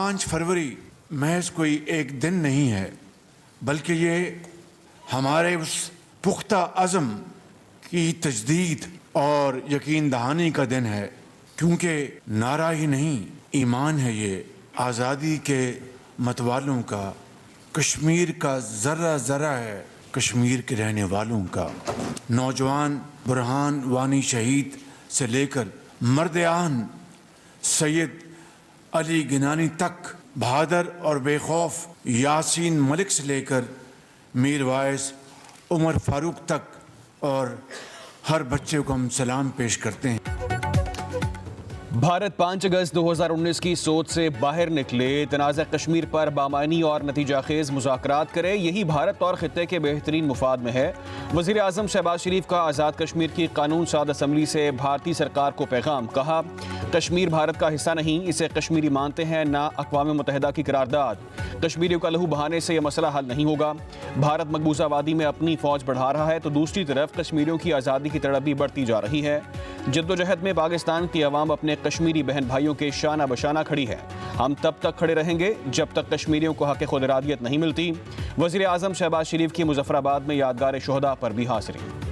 5 फरवरी महज कोई एक दिन नहीं है, बल्कि ये हमारे उस पुख्ता अज़म की तजदीद और यकीन दहानी का दिन है, क्योंकि नारा ही नहीं ईमान है ये आज़ादी के मतवालों का, कश्मीर का ज़र्रा ज़र्रा है कश्मीर के रहने वालों का। नौजवान बुरहान वानी शहीद से लेकर मर्द आन सैयद अली गिनानी तक, बहादुर और बेखौफ यासीन मलिक से लेकर मीर वाइस उमर फारूक तक, और हर बच्चे को हम सलाम पेश करते हैं। भारत 5 अगस्त 2019 की सोच से बाहर निकले, तनाज़ा कश्मीर पर बामानी और नतीजा खेज़ मुज़ाकरात करे, यही भारत और ख़ित्ते के बेहतरीन मुफाद में है। वज़ीर आज़म शहबाज शरीफ का आज़ाद कश्मीर की कानून साद असम्बली से भारतीय सरकार को पैगाम, कहा कश्मीर भारत का हिस्सा नहीं, इसे कश्मीरी मानते हैं, ना अक़वाम मुत्तहिदा की करारदाद। कश्मीरियों का लहू बहाने से यह मसला हल नहीं होगा। भारत मकबूजा वादी में अपनी फ़ौज बढ़ा रहा है तो दूसरी तरफ कश्मीरियों की आज़ादी की तड़प भी बढ़ती जा रही है। जद्दोजहद में पाकिस्तान की अवाम अपने कश्मीरी बहन भाइयों के शाना बशाना खड़ी है। हम तब तक खड़े रहेंगे जब तक कश्मीरियों को हक़ खुद इरादियत नहीं मिलती। वज़ीर आज़म शहबाज शरीफ की मुज़फ़्फ़राबाद में यादगार शोहदा पर भी हाज़िरी।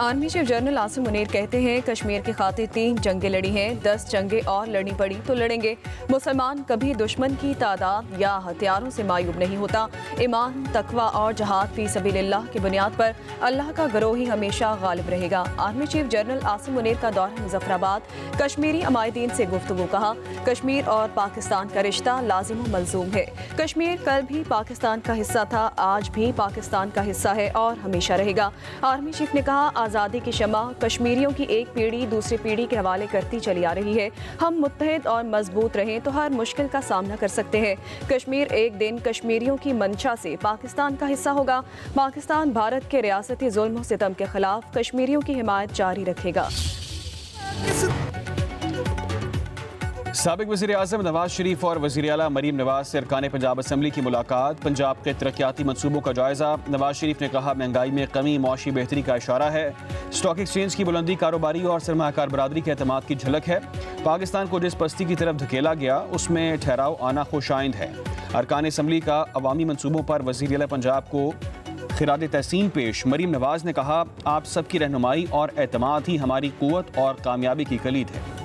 Army chief general Asim Munir कहते हैं कश्मीर की खातिर 3 जंगें लड़ी हैं, 10 जंगें और लड़नी पड़ी तो लड़ेंगे। मुसलमान कभी दुश्मन की तादाद या हथियारों से मायूब नहीं होता। ईमान, तकवा और जहाद फी सबीलिल्लाह की बुनियाद पर अल्लाह का गिरोह ही हमेशा गालिब रहेगा। Army chief general Asim Munir का दौरा मुज़फ़्फ़राबाद, कश्मीरी अमायदीन से गुफ्तगू, कहा कश्मीर और पाकिस्तान का रिश्ता लाजिम मलजूम है। कश्मीर कल भी पाकिस्तान का हिस्सा था, आज भी पाकिस्तान का हिस्सा है और हमेशा रहेगा। आर्मी चीफ ने कहा आज़ादी की शमा कश्मीरियों की एक पीढ़ी दूसरी पीढ़ी के हवाले करती चली आ रही है। हम मुत्तहिद और मजबूत रहें तो हर मुश्किल का सामना कर सकते हैं। कश्मीर एक दिन कश्मीरियों की मंशा से पाकिस्तान का हिस्सा होगा। पाकिस्तान भारत के रियासती जुल्म और सितम के खिलाफ कश्मीरियों की हिमायत जारी रखेगा। साबिक वज़ीर आज़म नवाज शरीफ और वज़ीर आला मरीम नवाज से अरकान पंजाब असम्बली की मुलाकात, पंजाब के तरक्याती मनसूबों का जायज़ा। नवाज शरीफ ने कहा महंगाई में कमी मौशी बेहतरी का इशारा है। स्टॉक एक्सचेंज की बुलंदी कारोबारी और सरमाकार बरादरी के एतमाद की झलक है। पाकिस्तान को जिस पस्ती की तरफ धकेला गया उसमें ठहराव आना खुशाइंद है। अरकान असम्बली का अवामी मनसूबों पर वज़ीर आला पंजाब को खिराद तहसीन पेश। मरीम नवाज ने कहा आप सबकी रहनुमाई और एतमाद ही हमारी क़ुव्वत और कामयाबी की कलीद है।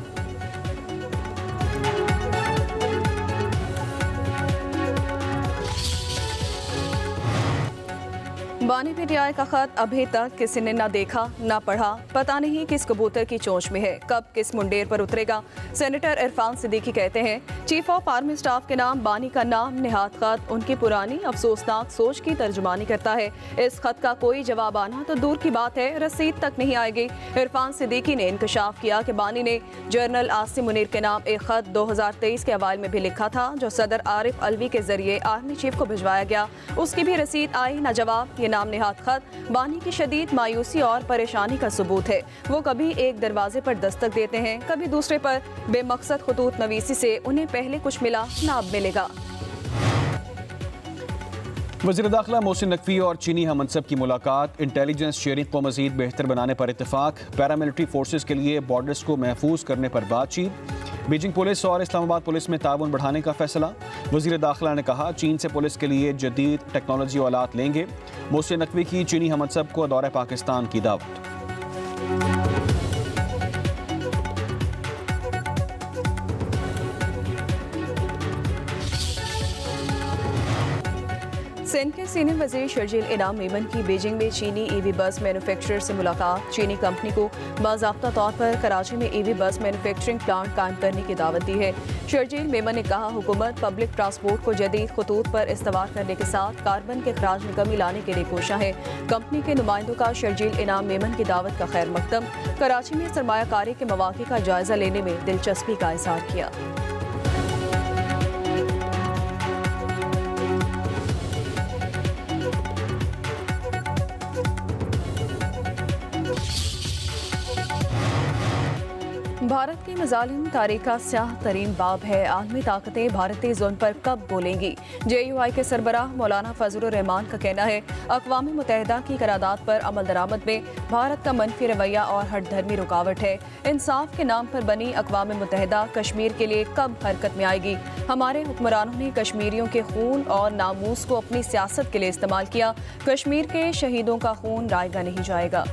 बानी पीटीआई का खत अभी तक किसी ने न देखा न पढ़ा, पता नहीं किस कबूतर की चोंच में है, कब किस मुंडेर पर उतरेगा। सेनेटर इरफान सिद्दीकी कहते हैं चीफ ऑफ आर्मी स्टाफ के नाम बानी का नाम निहात खत उनकी पुरानी अफसोसनाक सोच की तर्जुमानी करता है। इस खत का कोई जवाब आना तो दूर की बात है, रसीद तक नहीं आएगी। इरफान सिद्दीकी ने इंकशाफ किया कि बानी ने जनरल आसिम मुनीर के नाम एक खत 2023 के अवाइल में भी लिखा था, जो सदर आरिफ अलवी के जरिए आर्मी चीफ को भिजवाया गया। उसकी भी रसीद आई न जवाब। ये नाम निहात खत बानी की शदीद मायूसी और परेशानी का सबूत है। वो कभी एक दरवाजे पर दस्तक देते हैं, कभी दूसरे पर। बेमकसद खतूत नवीसी से उन्हें पहले कुछ मिला न अब मिलेगा। वज़ीर दाखिला मोहसिन नकवी और चीनी हममनसब की मुलाकात, इंटेलिजेंस शेयरिंग को मज़ीद बेहतर बनाने पर इत्तेफाक, पैरामिलिट्री फोर्सेस के लिए बॉर्डर्स को महफूज करने पर बातचीत, बीजिंग पुलिस और इस्लामाबाद पुलिस में ताउन बढ़ाने का फैसला। वज़ीर दाखिला ने कहा चीन से पुलिस के लिए जदीद टेक्नोलॉजी और आलात लेंगे। मोहसिन नकवी की चीनी हममनसब को दौरे पाकिस्तान की दावत। सिंध के सीनियर वजीर शर्जील इनाम मेमन की बीजिंग में चीनी ईवी बस मैन्युफैक्चरर से मुलाकात। चीनी कंपनी को बाज़ाब्ता तौर पर कराची में ईवी बस मैन्युफैक्चरिंग प्लांट कायम करने की दावत दी है। शर्जील मेमन ने कहा हुकूमत पब्लिक ट्रांसपोर्ट को जदीद खतूत पर इस्तेमाल करने के साथ कार्बन के अखराज में कमी लाने के लिए कोशा है। कंपनी के नुमाइंदों का शर्जील इनाम मेमन की दावत का खैर मकदम। कराची में सरमायाकारी के मौके का जायजा लेने में दिलचस्पी का इज़हार किया। भारत की मजालिम तारीख का स्याह तरीन बाब है। आलमी ताकतें भारतीय जुल्म पर कब बोलेंगी? JUI के सरबराह मौलाना फजलुर रहमान का कहना है, अक़वाम मुत्तहिदा की करारदाद पर अमल दरामद में भारत का मनफी रवैया और हठधर्मी रुकावट है। इंसाफ के नाम पर बनी अक़वाम मुत्तहिदा कश्मीर के लिए कब हरकत में आएगी? हमारे हुक्मरानों ने कश्मीरियों के खून और नामूस को अपनी सियासत के लिए इस्तेमाल किया। कश्मीर के शहीदों का खून रायगा नहीं जाएगा।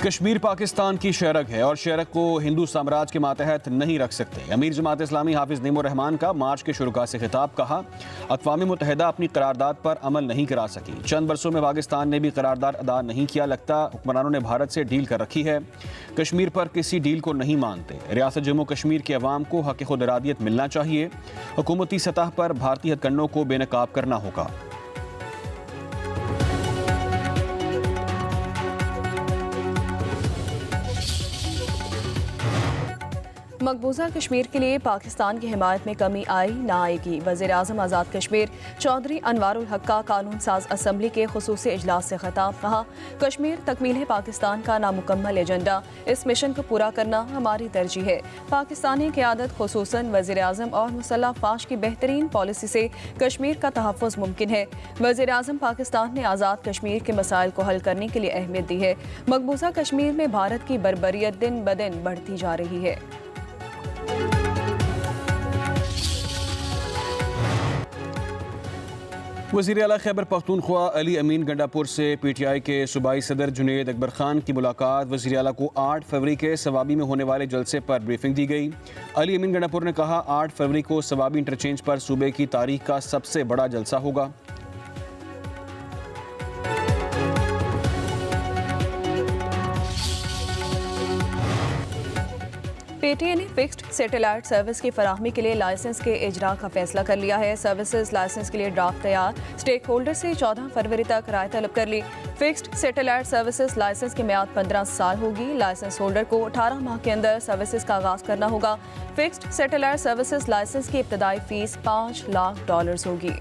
कश्मीर पाकिस्तान की शरक है और शरक को हिंदू साम्राज्य के मातहत नहीं रख सकते। अमीर जमात इस्लामी हाफिज नईमुर रहमान का मार्च के शुरुआत से खिताब। कहा, अक़वाम मुत्तहिदा अपनी करारदाद पर अमल नहीं करा सकी। चंद बरसों में पाकिस्तान ने भी करारदाद अदा नहीं किया। लगता हुक्मरानों ने भारत से डील कर रखी है। कश्मीर पर किसी डील को नहीं मानते। रियासत जम्मू कश्मीर के अवाम को हक़ खुद इरादियत मिलना चाहिए। हुकूमती सतह पर भारतीय हथकंडों को बेनकाब करना होगा। मकबूजा कश्मीर के लिए पाकिस्तान की हिमायत में कमी आई ना आएगी। वज़ीर आज़म आज़ाद कश्मीर चौधरी अनवारुल हक का कानून साज असम्बली के खुसूसी इजलास से खिताब। कहा, कश्मीर तकमील पाकिस्तान का नामुकम्मल एजेंडा। इस मिशन को पूरा करना हमारी तरजीह है। पाकिस्तानी क़यादत खुसूसन वज़ीर आज़म और मुसल्लह फ़ौज की बेहतरीन पॉलिसी से कश्मीर का तहफ़्फ़ुज़ मुमकिन है। वज़ीर आज़म पाकिस्तान ने आज़ाद कश्मीर के मसाइल को हल करने के लिए अहमियत दी है। मकबूजा कश्मीर में भारत की बर्बरियत दिन ब दिन बढ़ती जा रही है। वज़ीर आला खैबर पख्तूनख्वा अली अमीन गंडापुर से PTI के सूबाई सदर जुनेद अकबर खान की मुलाकात। वज़ीर आला को 8 फरवरी के सवाबी में होने वाले जलसे पर ब्रीफिंग दी गई। अली अमीन गंडापुर ने कहा, 8 फरवरी को सवाबी इंटरचेंज पर सूबे की तारीख का सबसे बड़ा जलसा होगा। PTA ने फिक्स्ड सैटेलाइट सर्विस की फराहमी के लिए लाइसेंस के इजरा का फैसला कर लिया है। सर्विसेज लाइसेंस के लिए ड्राफ्ट तैयार। स्टेक होल्डर से 14 फरवरी तक राय तलब कर ली। फिक्स्ड सैटेलाइट सर्विसेज लाइसेंस की म्याद 15 साल होगी। लाइसेंस होल्डर को 18 माह के अंदर सर्विसेज का आगाज करना होगा। फिक्स्ड सैटेलाइट सर्विसेज लाइसेंस की इब्तदाई फीस $5 लाख होगी।